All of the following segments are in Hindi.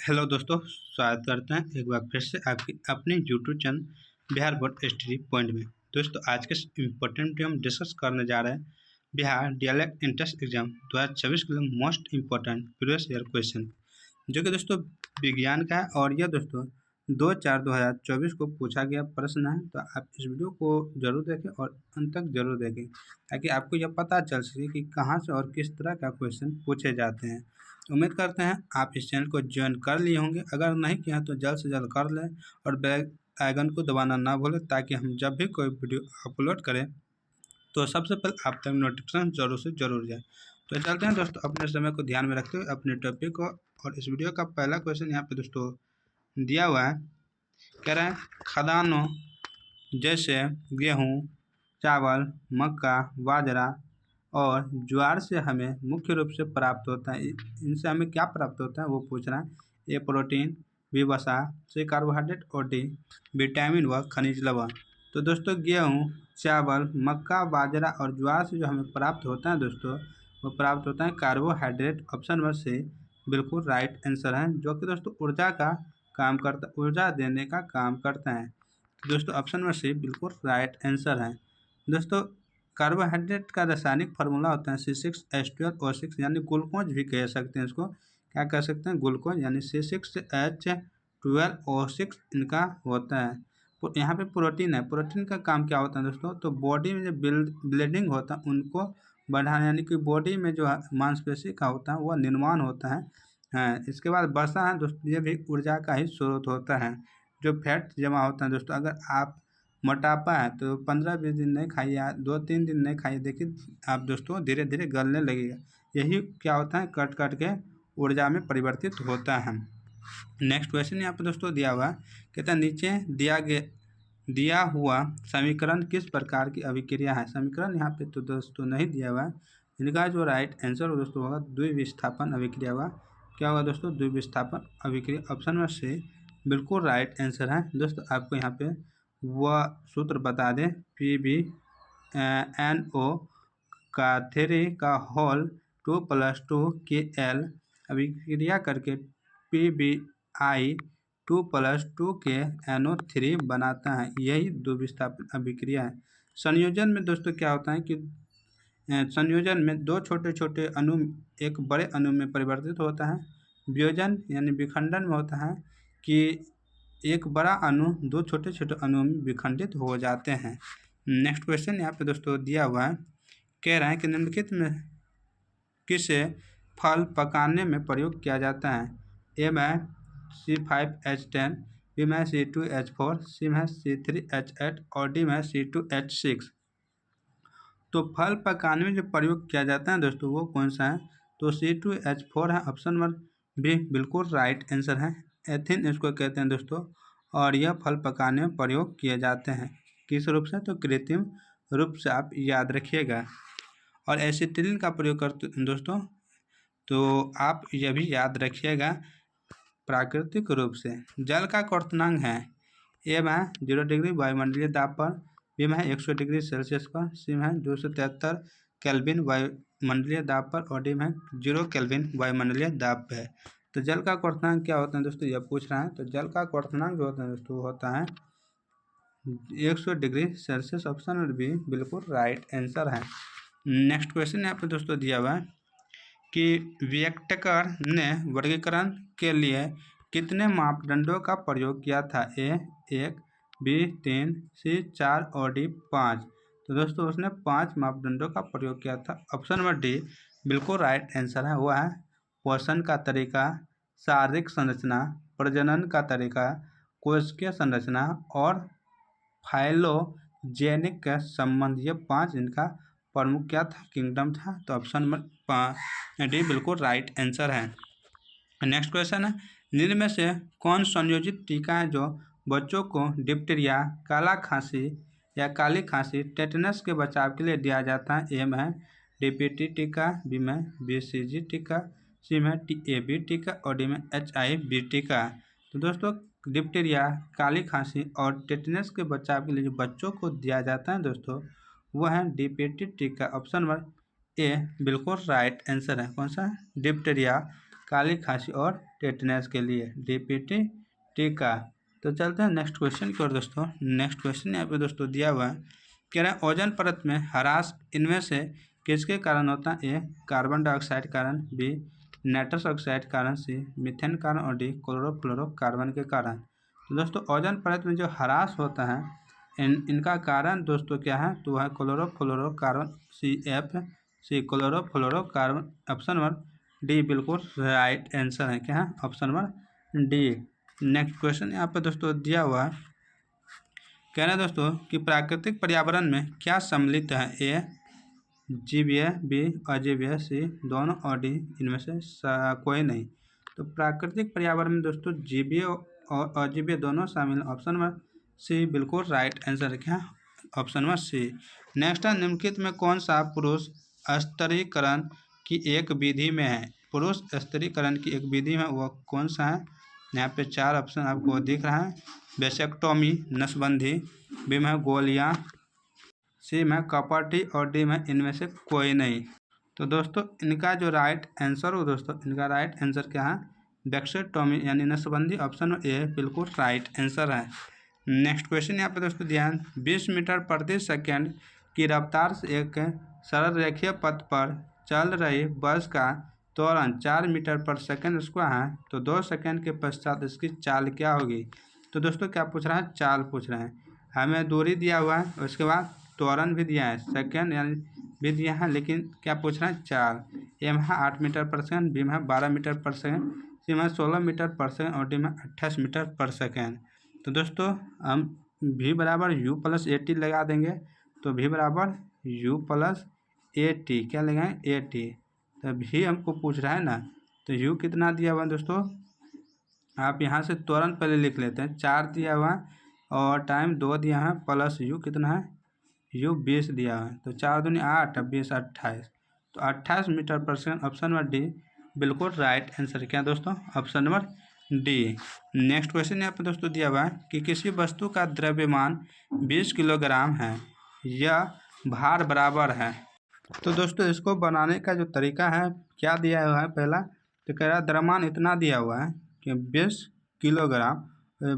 हेलो दोस्तों, स्वागत करते हैं एक बार फिर से आपकी अपने YouTube channel Bihar board study point में। दोस्तों, आज के इम्पोर्टेंट वीडियो हम डिस्कस करने जा रहे हैं बिहार डीएलएड एंट्रेंस एग्जाम 2024 के लिए most important previous year question, जो कि दोस्तों विज्ञान का है। और यह दोस्तों 2/4/2024 को पूछा गया प्रश्न है। तो आप इस वीडियो को जरूर देखें और अंत तक जरूर देखें, ताकि आपको यह पता चल सके कि कहाँ से और किस तरह का क्वेश्चन पूछे जाते हैं। उम्मीद करते हैं आप इस चैनल को ज्वाइन कर लिए होंगे। अगर नहीं किया तो जल्द से जल्द कर लें और बेल आइकन को दबाना ना भूलें, ताकि हम जब भी कोई वीडियो अपलोड करें तो सबसे पहले आप तक नोटिफिकेशन जरूर से जरूर जाए। तो चलते हैं दोस्तों, अपने समय को ध्यान में रखते हुए अपने टॉपिक को। और इस वीडियो का पहला क्वेश्चन यहाँ पे दोस्तों दिया हुआ है। कह रहा है खदानों जैसे गेहूँ, चावल, मक्का, बाजरा और ज्वार से हमें मुख्य रूप से प्राप्त होता है। इनसे हमें क्या प्राप्त होता है वो पूछ रहा है। ए प्रोटीन, बी वसा, सी कार्बोहाइड्रेट और डी विटामिन व खनिज लवण। तो दोस्तों गेहूँ, चावल, मक्का, बाजरा और ज्वार से जो हमें प्राप्त होता है दोस्तों, वो प्राप्त होता है कार्बोहाइड्रेट। ऑप्शन नंबर से बिल्कुल राइट आंसर है, जो कि दोस्तों ऊर्जा का काम करता, ऊर्जा देने का काम करता है। दोस्तों ऑप्शन नंबर सी बिल्कुल राइट आंसर है। दोस्तों कार्बोहाइड्रेट का रासायनिक फार्मूला होता है C6H12O6, यानी ग्लूकोज भी कह सकते हैं इसको। क्या कह सकते हैं? ग्लूकोज, यानी C6H12O6 इनका होता है। तो यहाँ पे प्रोटीन है। प्रोटीन का काम क्या होता है दोस्तों? तो बॉडी में जो ब्लीडिंग होता है उनको बढ़ाने, यानी कि बॉडी में जो मांसपेशी का होता है वह निर्माण होता है। इसके बाद वसा है दोस्तों, ये भी ऊर्जा का ही स्रोत होता है। जो फैट जमा होता है दोस्तों, अगर आप मोटापा है तो 15-20 दिन नहीं खाइए, 2-3 दिन नहीं खाइए, देखिए आप दोस्तों धीरे धीरे गलने लगेगा। यही क्या होता है, कट कट के ऊर्जा में परिवर्तित होता है। नेक्स्ट क्वेश्चन यहाँ पे दोस्तों दिया हुआ है। कहता है नीचे दिया हुआ समीकरण किस प्रकार की अभिक्रिया है? समीकरण यहाँ पे तो दोस्तों नहीं दिया हुआ है। इनका जो राइट आंसर दोस्तों होगा द्विविस्थापन अभिक्रिया होगा। क्या होगा दोस्तों? द्विविस्थापन अभिक्रिया। ऑप्शन नंबर से बिल्कुल राइट आंसर है। दोस्तों आपको यहाँ पे वह सूत्र बता दें, PbNO का 3 का होल 2 + 2 KL अभिक्रिया करके PbI 2 + 2 के NO3 बनाता है। यही द्विविस्थापन अभिक्रिया है। संयोजन में दोस्तों क्या होता है कि संयोजन में दो छोटे छोटे अणु एक बड़े अणु में परिवर्तित होता है। वियोजन यानी विखंडन में होता है कि एक बड़ा अणु दो छोटे छोटे अणुओं में विखंडित हो जाते हैं। नेक्स्ट क्वेश्चन यहाँ पे दोस्तों दिया हुआ है। कह रहा है कि निम्नलिखित में किसे फल पकाने में प्रयोग किया जाता है? ए में C5H10, बी में C2H4, सी में C3H8 और डी में C2H6। तो फल पकाने में जो प्रयोग किया जाता है दोस्तों वो कौन सा है? तो C2H4 है। ऑप्शन नंबर बी बिल्कुल राइट आंसर है। एथिन इसको कहते हैं दोस्तों, और यह फल पकाने में प्रयोग किए जाते हैं। किस रूप से? तो कृत्रिम रूप से, आप याद रखिएगा। और एसिटिलीन का प्रयोग करते हैं दोस्तों, तो आप यह भी याद रखिएगा, प्राकृतिक रूप से। जल का क्वथनांक है। ए में 0 डिग्री वायुमंडलीय दाब पर, बी में 100 डिग्री सेल्सियस पर, सी में 273 केल्विन वायुमंडलीय दाब पर और डी में 0 केल्विन वायुमंडलीय दाब पर है। तो जल का क्वथनांक क्या होता है दोस्तों, यह पूछ रहा है। तो जल का क्वथनांक जो होता है दोस्तों होता है 100 degree Celsius. Option number B बिल्कुल राइट आंसर है। नेक्स्ट क्वेश्चन यहाँ पे दोस्तों दिया हुआ है कि वियक्टकर ने वर्गीकरण के लिए कितने मापदंडों का प्रयोग किया था? ए 1, बी 3, सी 4 और डी 5। तो दोस्तों उसने 5 मापदंडों का प्रयोग किया था। ऑप्शन नंबर डी बिल्कुल राइट आंसर है। वह है पोषण का तरीका, शारीरिक संरचना, प्रजनन का तरीका, कोशिकीय संरचना और फाइलोजेनिक संबंध। ये 5 इनका प्रमुख क्या था? किंगडम था। तो ऑप्शन नंबर डी बिल्कुल राइट आंसर है। नेक्स्ट क्वेश्चन है, निम्न में से कौन संयोजित टीका है जो बच्चों को डिप्टीरिया, काला खांसी या काली खांसी, टेटनस के बचाव के लिए दिया जाता है? ए में DPT टीका, बी में BCG टीका, सी में TAB टीका और डी में HIV टीका। तो दोस्तों डिप्टीरिया, काली खांसी और टेटनस के बचाव के लिए जो बच्चों को दिया जाता है दोस्तों वह है DPT टीका। ऑप्शन नंबर ए बिल्कुल राइट आंसर है। कौन सा? डिप्टीरिया, काली खांसी और टेटनस के लिए, डीपीटी टीका। तो चलते हैं नेक्स्ट क्वेश्चन की ओर दोस्तों। नेक्स्ट क्वेश्चन यहाँ पे दोस्तों दिया हुआ है, कह रहे हैं ओजोन परत में ह्रास इनमें से किसके कारण होता है? ए कार्बन डाइऑक्साइड कारण, बी नाइट्रस ऑक्साइड कारण, सी मीथेन कारण और डी क्लोरोफ्लोरोकार्बन के कारण। तो दोस्तों ओजोन परत में जो ह्रास होता है इनका कारण दोस्तों क्या है? तो वह chlorofluorocarbon, C chlorofluorocarbon. Option number D बिल्कुल राइट आंसर है। क्या है? Option number D. Next question यहाँ पे दोस्तों दिया हुआ है, कह रहे हैं दोस्तों कि प्राकृतिक पर्यावरण में क्या सम्मिलित है? ए जीवीय, बी अजीवीय, सी दोनों और डी इनमें से कोई नहीं। तो प्राकृतिक पर्यावरण में दोस्तों जीवीय और अजीवीय दोनों शामिल। ऑप्शन नंबर सी बिल्कुल राइट आंसर है। क्या? Option number C. नेक्स्ट है, निम्नलिखित में कौन सा पुरुष स्तरीकरण की एक विधि में है? पुरुष स्तरीकरण की एक विधि में वह कौन सा है? यहाँ पे 4 ऑप्शन आपको दिख रहा है। वेसेक्टोमी, नसबंदी, बी में गोलियां, सी में कपटी और डी में इनमें से कोई नहीं। तो दोस्तों इनका जो राइट आंसर हो दोस्तों, इनका राइट आंसर क्या है? वेसेक्टोमी यानी नसबंदी। ऑप्शन ए बिल्कुल राइट आंसर है। नेक्स्ट क्वेश्चन यहाँ पे दोस्तों ध्यान, 20 मीटर प्रति सेकेंड की रफ्तार से एक सरल रेखीय पथ पर चल रही बस का त्वरण 4 मीटर पर सेकेंड स्क्वायर है, तो 2 सेकेंड के पश्चात इसकी चाल क्या होगी? तो दोस्तों क्या पूछ रहा है? चाल पूछ रहे हैं। हमें दूरी दिया हुआ है, उसके बाद त्वरण भी दिया है, सेकेंड यानी भी दिया है, लेकिन क्या पूछ रहा है? चाल। ए में 8 मीटर पर सेकेंड, बी में 12 मीटर पर सेकेंड, सी में 16 मीटर पर सेकेंड और डी में 28 मीटर पर सेकेंड। तो दोस्तों हम v बराबर u प्लस ए टी लगा देंगे। तो v बराबर u प्लस ए टी, क्या लगाएं? A T. तो v हमको पूछ रहा है ना, तो u कितना दिया हुआ है दोस्तों? आप यहाँ से त्वरण पहले लिख लेते हैं। 4 दिया हुआ है और टाइम 2 दिया है, प्लस u कितना है? u 20 दिया है। तो 4 दूनी 8, 20 28, तो 28 मीटर पर सेकेंड। ऑप्शन नंबर डी बिल्कुल राइट आंसर। क्या दोस्तों? Option number D. Next question यहाँ पे दोस्तों दिया हुआ है कि किसी वस्तु का द्रव्यमान 20 किलोग्राम है, यह भार बराबर है। तो दोस्तों इसको बनाने का जो तरीका है, क्या दिया हुआ है? पहला तो कह रहा है द्रव्यमान इतना दिया हुआ है कि 20 किलोग्राम,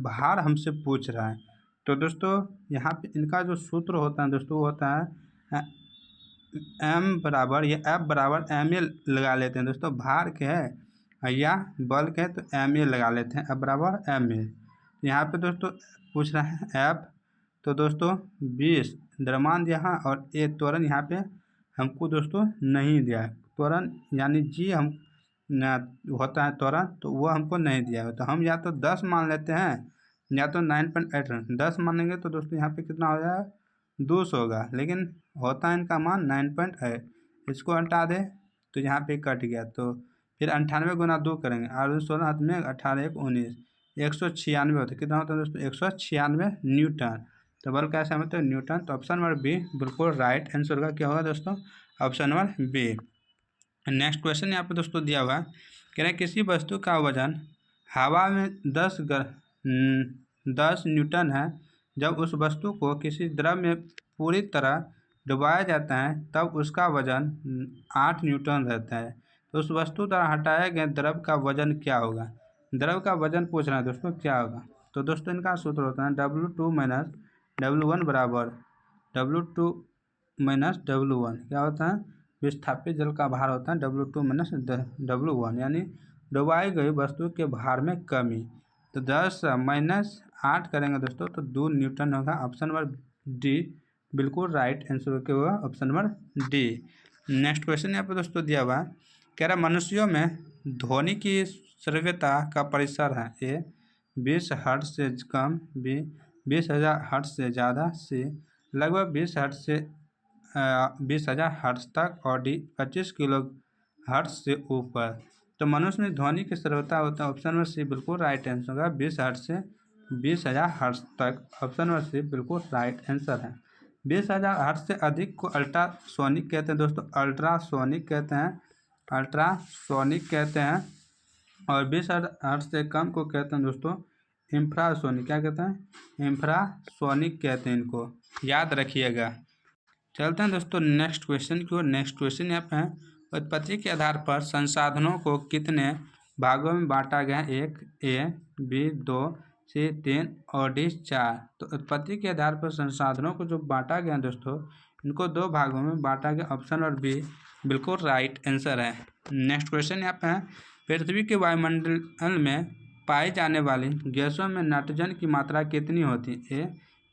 भार हमसे पूछ रहा है। तो दोस्तों यहाँ पे इनका जो सूत्र होता है दोस्तों, वो होता है एम बराबर या एफ बराबर एम ए लगा लेते हैं दोस्तों। भार के है या बल के है तो एम ए लगा लेते हैं, एफ बराबर एम ए। यहाँ पे दोस्तों पूछ रहा है एफ, तो दोस्तों 20 द्रव्यमान दिया है और ए त्वरण यहाँ पे हमको दोस्तों नहीं दिया है। त्वरण यानी जी हम होता है त्वरण, तो वो हमको नहीं दिया है। तो हम या तो 10 मान लेते हैं या तो 9.8 10 मानेंगे तो दोस्तों यहाँ पे कितना हो जाएगा? 200 होगा, लेकिन होता है इनका मान 9.8। इसको हटा दे तो यहाँ पे कट गया, तो फिर 98 गुना 2 करेंगे, 8 16 हाथ में 18 1 19, 196 होता है। कितना होता है दोस्तों? 196 न्यूटन। तो बल कैसे होता है? न्यूटन। तो ऑप्शन नंबर बी बिल्कुल राइट आंसर का क्या होगा दोस्तों? Option number B. Next question यहाँ पे दोस्तों दिया हुआ है, कह रहे हैं किसी वस्तु का वजन हवा में 10 न्यूटन है, जब उस वस्तु को किसी द्रव में पूरी तरह डुबाया जाता है तब उसका वजन 8 न्यूटन रहता है। तो उस वस्तु द्वारा हटाए गए द्रव का वजन क्या होगा? द्रव का वजन पूछ रहा है दोस्तों, क्या होगा? तो दोस्तों इनका सूत्र होता है W2 माइनस W1 बराबर W2 माइनस W1। क्या होता है? विस्थापित जल का भार होता है W2 माइनस W1, यानी डुबाई गई वस्तु के भार में कमी। तो 10 माइनस 8 करेंगे दोस्तों तो 2 न्यूटन होगा। ऑप्शन नंबर डी बिल्कुल राइट आंसर क्या होगा? Option number D. Next question यहाँ पे दोस्तों दिया हुआ है, कह रहा मनुष्यों में ध्वनि की श्रव्यता का परिसर है। ए 20 हर्ट्ज से कम, बी 20,000 हर्ट्ज से ज़्यादा, सी लगभग 20 हर्ट्ज से 20,000 हर्ट्ज तक और डी 25 किलो हर्ट्ज से ऊपर। तो मनुष्य में ध्वनि की श्रव्यता होता है। ऑप्शन नंबर सी बिल्कुल राइट आंसर होगा, 20 हर्ट्ज से 20,000 हर्ट्ज तक। ऑप्शन नंबर सी बिल्कुल राइट आंसर है। 20,000 हर्ट्ज से अधिक को अल्ट्रासोनिक कहते हैं दोस्तों, अल्ट्रासोनिक कहते हैं, अल्ट्रासोनिक कहते हैं। और 20,000 हर्ट्ज से कम को कहते हैं दोस्तों इंफ्रासोनिक। क्या कहते हैं? इंफ्रासोनिक कहते हैं इनको, याद रखिएगा। चलते हैं दोस्तों नेक्स्ट क्वेश्चन की ओर। नेक्स्ट क्वेश्चन यहाँ पे है, उत्पत्ति के आधार पर संसाधनों को कितने भागों में बांटा गया 1, A, B 2, C 3 और D 4। तो उत्पत्ति के आधार पर संसाधनों को जो बांटा गया दोस्तों, इनको 2 भागों में बांटा गया। ऑप्शन और बी बिल्कुल राइट आंसर है। नेक्स्ट क्वेश्चन यहाँ पे है, पृथ्वी के वायुमंडल में पाई जाने वाली गैसों में नाइट्रोजन की मात्रा कितनी होती है? A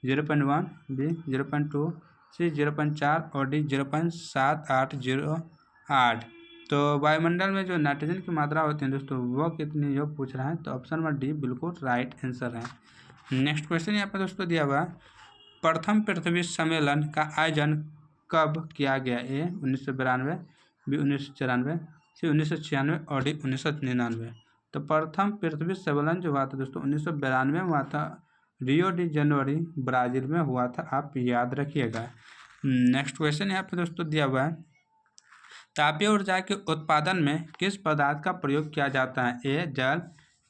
0.1, B 0.2, C 0.4 और D 0.7808। तो वायुमंडल में जो नाइट्रोजन की मात्रा होती है दोस्तों, वो कितनी जो पूछ रहा है, तो ऑप्शन नंबर डी बिल्कुल राइट आंसर है। नेक्स्ट क्वेश्चन यहाँ पर दोस्तों दिया हुआ है, प्रथम पृथ्वी सम्मेलन का आयोजन कब किया गया? A 1992, B 1994, C 1996 और D 1999। तो प्रथम पृथ्वी सम्मेलन जो हुआ था दोस्तों 1992 में हुआ था, रियो डी जनवरी ब्राज़ील में हुआ था, आप याद रखिएगा। नेक्स्ट क्वेश्चन यहाँ पे दोस्तों दिया हुआ है, तापीय ऊर्जा के उत्पादन में किस पदार्थ का प्रयोग किया जाता है? A जल,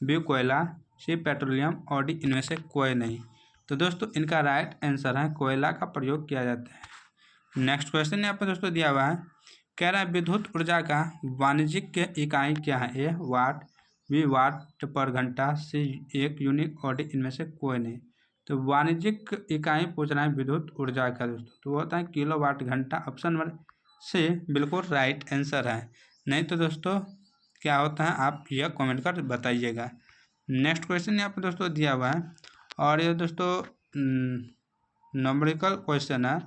B कोयला, C पेट्रोलियम और D इनमें से कोई नहीं। तो दोस्तों इनका राइट आंसर है कोयला का प्रयोग किया जाता है। नेक्स्ट क्वेश्चन यहाँ पर दोस्तों दिया हुआ है, कह रहा है विद्युत ऊर्जा का वाणिज्यिक इकाई क्या है? A वाट, B वाट पर घंटा, C 1 यूनिट और D इनमें से कोई नहीं। तो वाणिज्यिक इकाई पूछ रहा है विद्युत ऊर्जा का दोस्तों, तो वो होता है किलोवाट घंटा। ऑप्शन नंबर से बिल्कुल राइट आंसर है। नहीं तो दोस्तों क्या होता है, आप यह कमेंट कर बताइएगा। नेक्स्ट क्वेश्चन यहाँ पर दोस्तों दिया हुआ है, और ये दोस्तों न्यूमेरिकल क्वेश्चन है।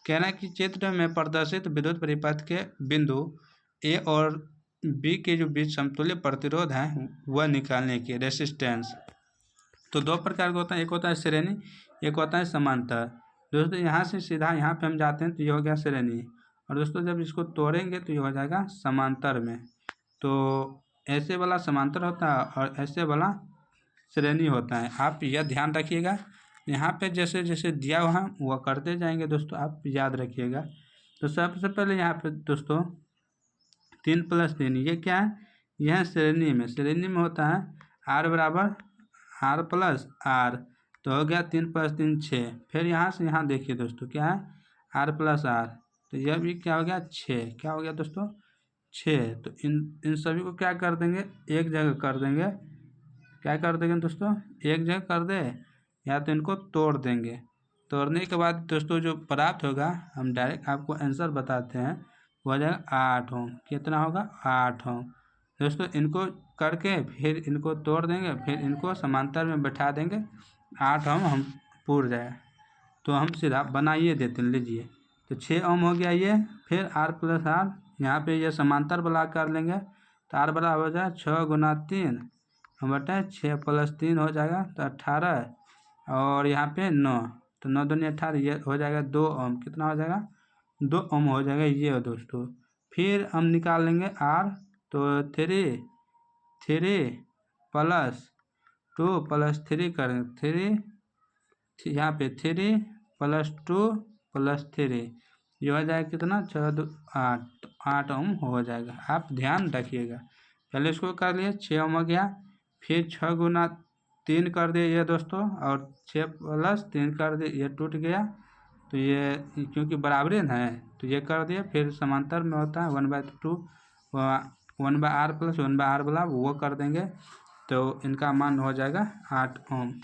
कहना है कि चित्र में प्रदर्शित विद्युत परिपथ के बिंदु ए और बी के जो बीच समतुल्य प्रतिरोध है वह निकालने की रेसिस्टेंस। तो 2 प्रकार का होता है, एक होता है श्रेणी, एक होता है समांतर। दोस्तों यहाँ से सीधा यहाँ पे हम जाते हैं तो ये हो गया श्रेणी, और दोस्तों जब इसको तोड़ेंगे तो ये हो जाएगा समांतर में। तो ऐसे वाला समांतर होता है और ऐसे वाला श्रेणी होता है, आप यह ध्यान रखिएगा। यहाँ पे जैसे जैसे दिया हुआ है वह करते जाएंगे दोस्तों, आप याद रखिएगा। तो सबसे पहले यहाँ पे दोस्तों 3 + 3 ये क्या है? यह श्रेणी में होता है R बराबर R + R, तो हो गया 3 + 3 6। फिर यहाँ से यहाँ देखिए दोस्तों क्या है, R + R, तो यह भी क्या हो गया 6। क्या हो गया दोस्तों 6। तो इन सभी को क्या कर देंगे, एक जगह कर देंगे। क्या कर देंगे दोस्तों, एक जगह कर दे, या तो इनको तोड़ देंगे। तोड़ने के बाद दोस्तों जो प्राप्त होगा, हम डायरेक्ट आपको आंसर बताते हैं, वो हो जाएगा 8 ओम। कितना होगा 8 ओम। दोस्तों इनको करके फिर इनको तोड़ देंगे, फिर इनको समांतर में बैठा देंगे, 8 ओम हम पूर जाए। तो हम सीधा बनाइए देते हैं, लीजिए। तो 6 ओम हो गया ये। फिर R + R, यहाँ पे ये समांतर वाला कर लेंगे, तो R बराबर हो जाए 6 × 3 बटा 6 + 3 हो जाएगा, तो 18, और यहाँ पे 9, तो 9 दूनी 18, ये हो जाएगा 2 ओम। कितना हो जाएगा 2 ओम हो जाएगा ये दोस्तों। फिर हम निकाल लेंगे R, तो 3 + 2 + 3 करेंगे, 3 यहाँ पे 3 + 2 + 3, ये हो जाएगा कितना 6 2 8, 8 ओम हो जाएगा। आप ध्यान रखिएगा। पहले इसको कर लिए, 6 ओम हो गया। फिर 6 × 3 कर दिए ये दोस्तों, और 6 + 3 कर दिए, ये टूट गया। तो ये क्योंकि बराबरी है तो ये कर दिए। फिर समांतर में होता है 1/2, 1/R + 1/R वाला वो कर देंगे, तो इनका मान हो जाएगा 8 ओम।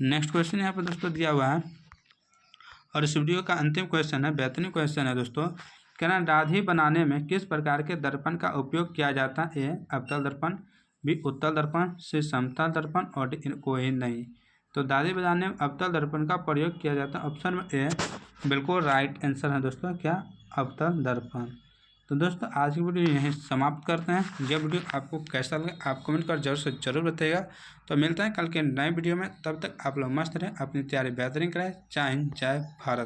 नेक्स्ट क्वेश्चन यहाँ पर दोस्तों दिया हुआ है, और इस वीडियो का अंतिम क्वेश्चन है, बेहतरीन क्वेश्चन है दोस्तों। कहना राधि बनाने में किस प्रकार के दर्पण का उपयोग किया जाता है? A अवतल दर्पण, B उत्तल दर्पण, C समतल दर्पण और D कोई नहीं। तो दादी बनाने में अवतल दर्पण का प्रयोग किया जाता है। ऑप्शन में ए बिल्कुल राइट आंसर है दोस्तों, क्या अवतल दर्पण। तो दोस्तों आज की वीडियो यहीं समाप्त करते हैं। यह वीडियो आपको कैसा लगा आप कमेंट कर जरूर से जरूर बताइएगा। तो मिलते हैं कल के नए वीडियो में, तब तक आप लोग मस्त रहें, अपनी तैयारी बेहतरीन करें। जय हिंद, जय भारत।